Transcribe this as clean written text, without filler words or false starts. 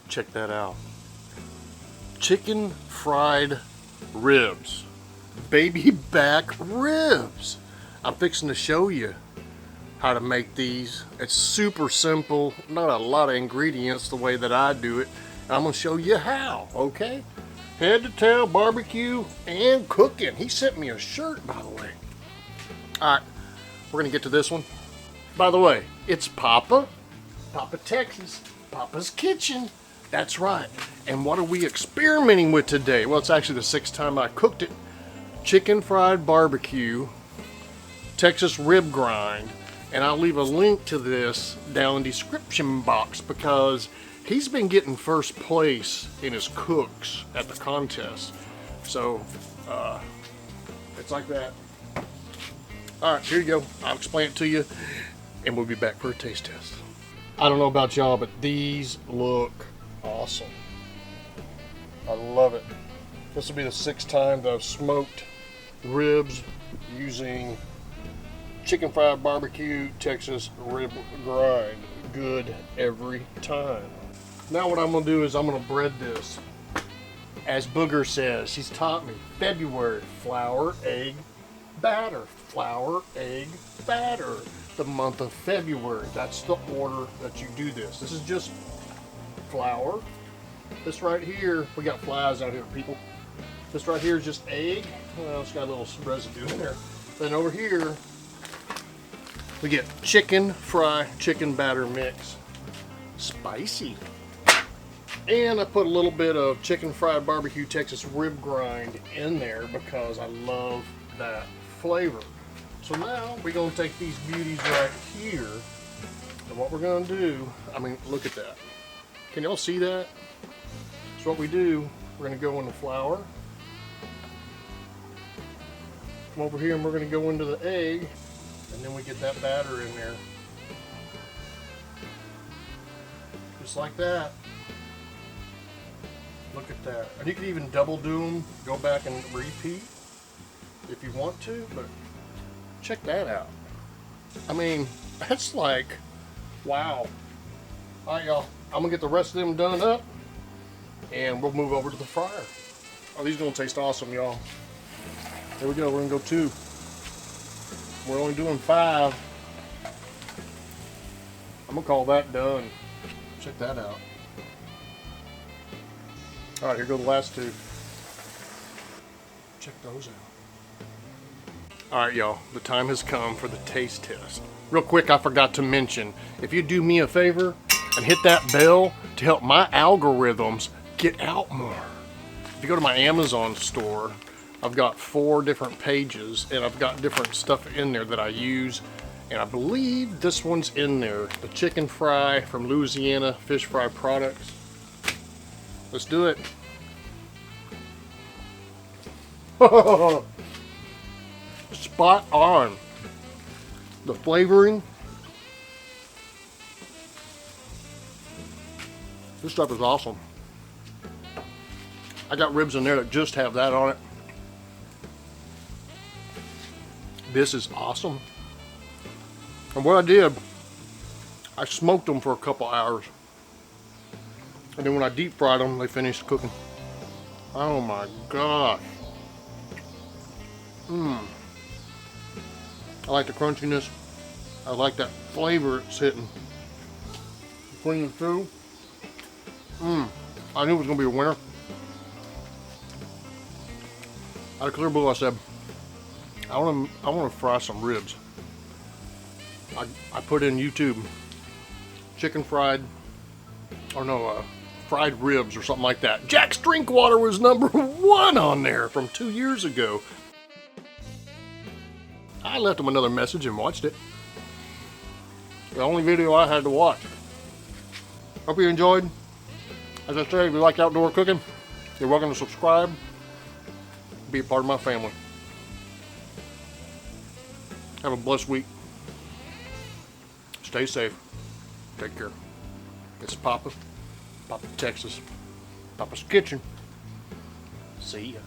Check that out. Chicken fried ribs. Baby back ribs. I'm fixing to show you how to make these. It's super simple, not a lot of ingredients the way that I do it. I'm gonna show you how, okay? Head to tail barbecue and cooking. He sent me a shirt, by the way. All right, we're gonna get to this one. By the way, it's Papa Texas, Papa's Kitchen. That's right. And what are we experimenting with today? Well, it's actually the 6th time I cooked it. Chicken fried barbecue, Texas rib grind. And I'll leave a link to this down in the description box because he's been getting first place in his cooks at the contest. So, it's like that. All right, here you go. I'll explain it to you and we'll be back for a taste test. I don't know about y'all, but these look awesome. I love it. This will be the 6th time that I've smoked ribs using chicken fried barbecue Texas rib grind. Good every time. Now what I'm gonna do is I'm gonna bread this. As Booger says, he's taught me, February, flour, egg, batter. Flour, egg, batter. The month of February. That's the order that you do this. This is just flour. This right here, we got flies out here, people. This right here is just egg. Well, it's got a little residue in there. Then over here, we get chicken fry, chicken batter mix. Spicy. And I put a little bit of chicken fried barbecue Texas rib grind in there because I love that flavor. So now we're gonna take these beauties right here. And what we're gonna do, I mean, look at that. Can y'all see that? So what we do, we're gonna go in the flour. Come over here and we're gonna go into the egg. And then we get that batter in there. Just like that. Look at that. And you can even double do them, go back and repeat if you want to, but check that out. I mean, that's like, wow. All right, y'all. I'm gonna get the rest of them done up and we'll move over to the fryer. Oh, these are gonna taste awesome, y'all. There we go, we're gonna go 2. We're only doing 5. I'm gonna call that done. Check that out. All right, here go the last 2. Check those out. All right, y'all, the time has come for the taste test. Real quick, I forgot to mention, if you do me a favor and hit that bell to help my algorithms get out more. If you go to my Amazon store, I've got 4 different pages and I've got different stuff in there that I use. And I believe this one's in there. The chicken fry from Louisiana Fish Fry Products. Let's do it. Spot on. The flavoring. This stuff is awesome. I got ribs in there that just have that on it. This is awesome. And what I did, I smoked them for a couple hours. And then when I deep fried them, they finished cooking. Oh my gosh. I like the crunchiness. I like that flavor it's hitting. Between the two. I knew it was gonna be a winner. Out of clear blue, I said, I want to fry some ribs. I put in YouTube chicken fried, or no, fried ribs or something like that. Jack's Drinkwater was #1 on there from 2 years ago. I left him another message and watched it. The only video I had to watch. Hope you enjoyed. As I say, if you like outdoor cooking, you're welcome to subscribe. Be a part of my family. Have a blessed week. Stay safe. Take care. It's Papa Texas, Papa's Kitchen. See ya.